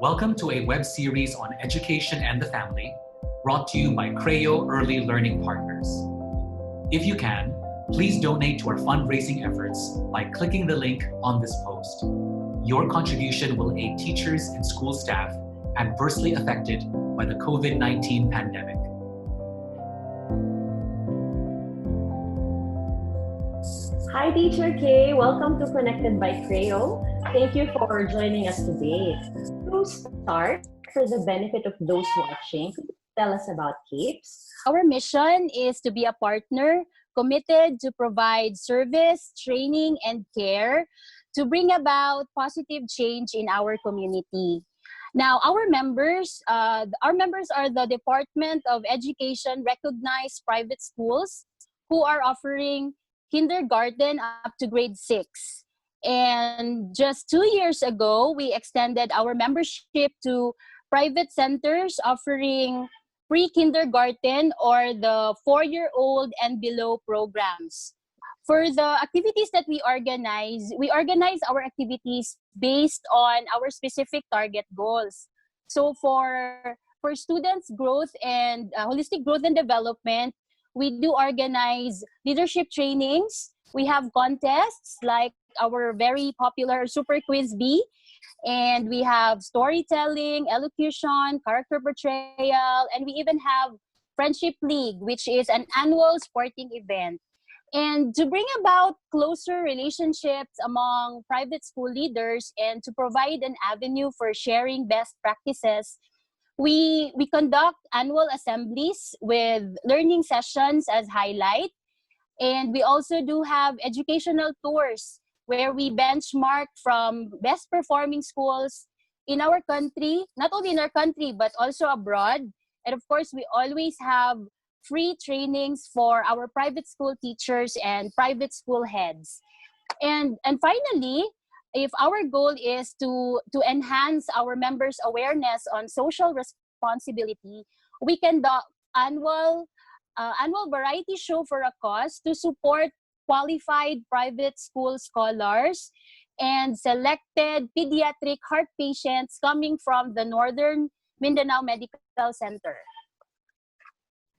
Welcome to a web series on education and the family, brought to you by Creo Early Learning Partners. If you can, please donate to our fundraising efforts by clicking the link on this post. Your contribution will aid teachers and school staff adversely affected by the COVID-19 pandemic. Hi, Teacher Kay. Welcome to ConnectEd by Creo. Thank you for joining us today. To start, for the benefit of those watching, could you tell us about CAPES? Our mission is to be a partner committed to provide service, training, and care to bring about positive change in our community. Now, our members are the Department of Education recognized private schools who are offering kindergarten up to grade 6. And just 2 years ago, we extended our membership to private centers offering pre-kindergarten or the 4-year-old and below programs. For the activities that we organize our activities based on our specific target goals. So for students' growth and holistic growth and development, we do organize leadership trainings. We have contests like our very popular Super Quiz B, and we have storytelling, elocution, character portrayal, and we even have Friendship League, which is an annual sporting event. And to bring about closer relationships among private school leaders and to provide an avenue for sharing best practices, we conduct annual assemblies with learning sessions as highlight. And we also do have educational tours where we benchmark from best performing schools in our country, not only in our country, but also abroad. And of course, we always have free trainings for our private school teachers and private school heads. And finally, if our goal is to enhance our members' awareness on social responsibility, we conduct annual variety show for a cause to support qualified private school scholars and selected pediatric heart patients coming from the Northern Mindanao Medical Center.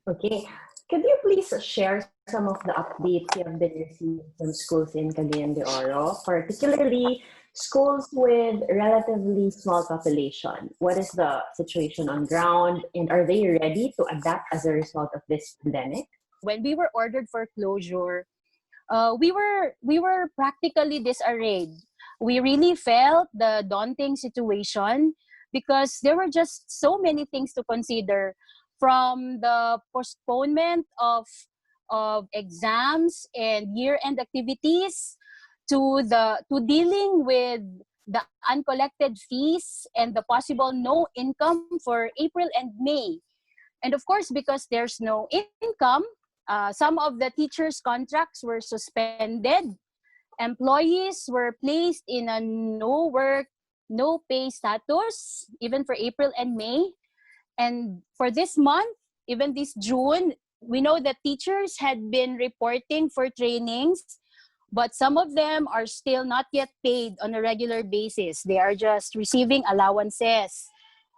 Okay. Could you please share some of the updates you have been receiving from schools in Cagayan de Oro, particularly schools with relatively small population? What is the situation on ground, and are they ready to adapt as a result of this pandemic? When we were ordered for closure, we were practically disarrayed. We really felt the daunting situation because there were just so many things to consider, from the postponement of exams and year-end activities to dealing with the uncollected fees and the possible no income for April and May. And of course, because there's no income, some of the teachers' contracts were suspended. Employees were placed in a no work, no pay status, even for April and May. And for this month, even this June, we know that teachers had been reporting for trainings, but some of them are still not yet paid on a regular basis. They are just receiving allowances.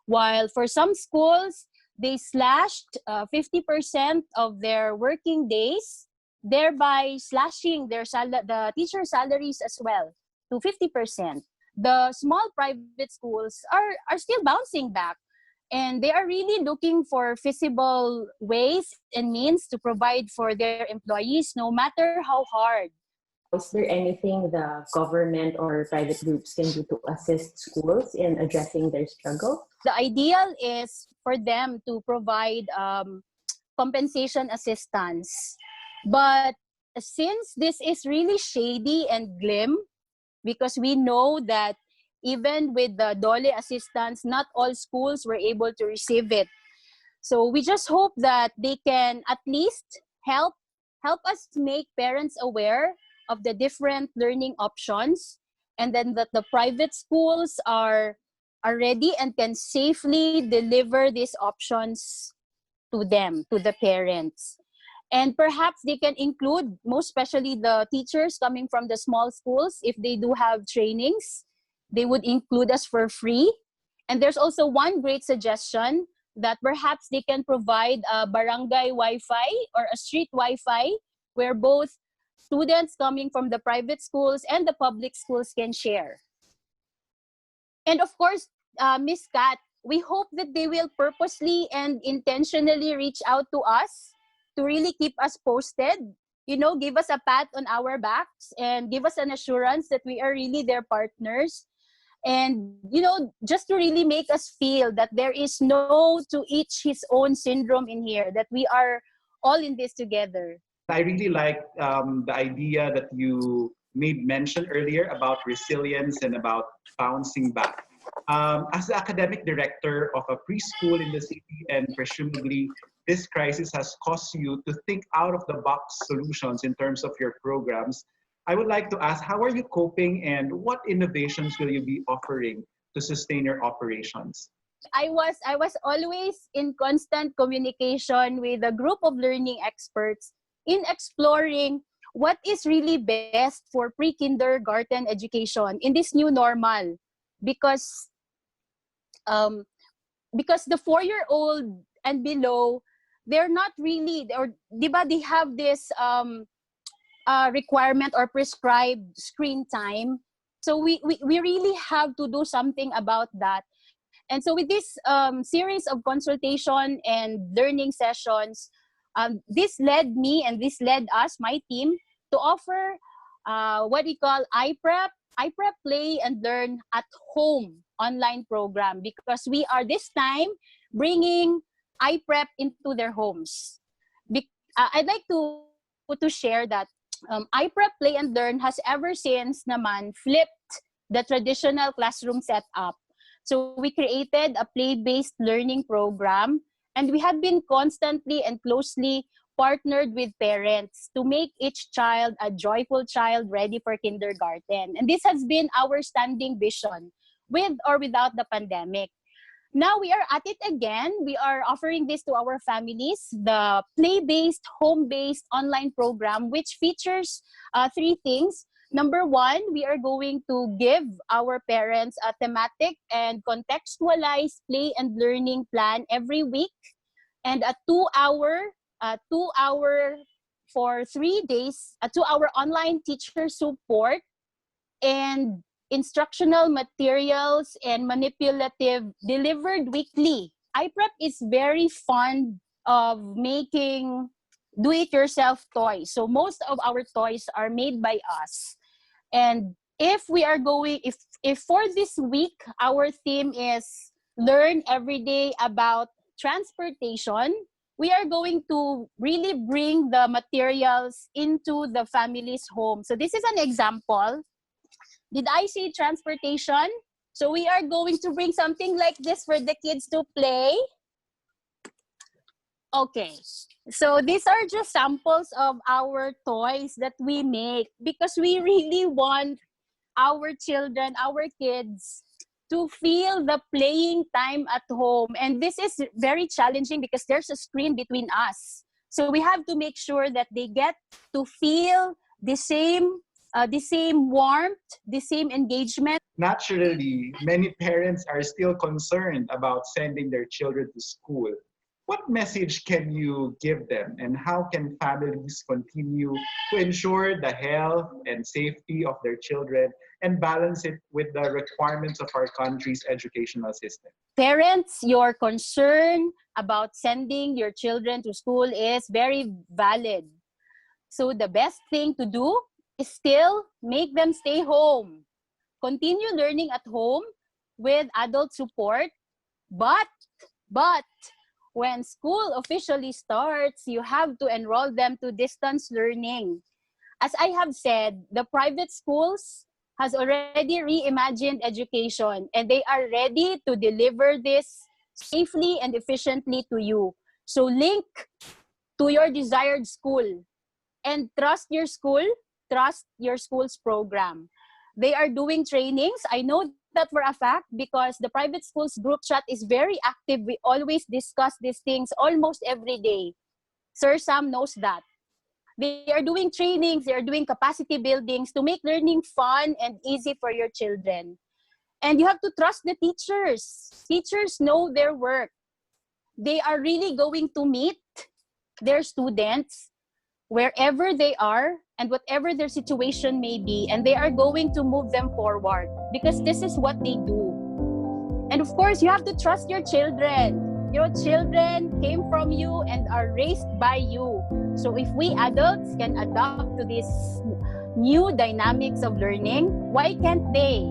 While for some schools, they slashed 50% of their working days, thereby slashing the teacher salaries as well to 50%. The small private schools are still bouncing back, and they are really looking for feasible ways and means to provide for their employees, no matter how hard. Is there anything the government or private groups can do to assist schools in addressing their struggle? The ideal is for them to provide compensation assistance. But since this is really shady and glim, because we know that even with the DOLE assistance, not all schools were able to receive it. So we just hope that they can at least help us make parents aware of the different learning options, and then that the private schools are ready and can safely deliver these options to them, to the parents. And perhaps they can include, most especially the teachers coming from the small schools, if they do have trainings, they would include us for free. And there's also one great suggestion that perhaps they can provide a barangay Wi-Fi or a street Wi-Fi where both students coming from the private schools and the public schools can share. And of course, Miss Kat, we hope that they will purposely and intentionally reach out to us to really keep us posted, give us a pat on our backs and give us an assurance that we are really their partners. And, just to really make us feel that there is no to each his own syndrome in here, that we are all in this together. I really like the idea that you made mention earlier about resilience and about bouncing back. As the academic director of a preschool in the city, and presumably this crisis has caused you to think out of the box solutions in terms of your programs, I would like to ask, how are you coping and what innovations will you be offering to sustain your operations? I was always in constant communication with a group of learning experts in exploring what is really best for pre-kindergarten education in this new normal, because the 4-year-old and below, they're not really, or diba, they have this requirement or prescribed screen time. So we really have to do something about that. And so with this series of consultation and learning sessions, this led me and this led us, my team, to offer what we call iPrep Play and Learn at Home online program, because we are this time bringing iPrep into their homes. I'd like to share that iPrep Play and Learn has ever since naman flipped the traditional classroom setup. So we created a play-based learning program, and we have been constantly and closely partnered with parents to make each child a joyful child ready for kindergarten. And this has been our standing vision with or without the pandemic. Now we are at it again. We are offering this to our families, the play-based, home-based online program, which features 3 things. Number 1, we are going to give our parents a thematic and contextualized play and learning plan every week, and a 2-hour for 3 days, a 2-hour online teacher support, and instructional materials and manipulative delivered weekly. iPrep is very fond of making do-it-yourself toys. So most of our toys are made by us. And if for this week, our theme is learn every day about transportation, we are going to really bring the materials into the family's home. So this is an example. Did I say transportation? So we are going to bring something like this for the kids to play. Okay, so these are just samples of our toys that we make, because we really want our children, our kids, to feel the playing time at home. And this is very challenging because there's a screen between us. So we have to make sure that they get to feel the same warmth, the same engagement. Naturally, many parents are still concerned about sending their children to school. What message can you give them, and how can families continue to ensure the health and safety of their children and balance it with the requirements of our country's educational system? Parents, your concern about sending your children to school is very valid. So the best thing to do is still make them stay home. Continue learning at home with adult support, but when school officially starts, you have to enroll them to distance learning. As I have said, the private schools has already reimagined education, and they are ready to deliver this safely and efficiently to you. So link to your desired school and trust your school's program. They are doing trainings. I know that for a fact because the private schools group chat is very active. We always discuss these things almost every day. Sir Sam knows that. They are doing trainings, they are doing capacity buildings to make learning fun and easy for your children. And you have to trust the teachers. Teachers know their work. They are really going to meet their students wherever they are and whatever their situation may be, and they are going to move them forward because this is what they do. And of course, you have to trust your children. Your children came from you and are raised by you. So if we adults can adapt to this new dynamics of learning, why can't they?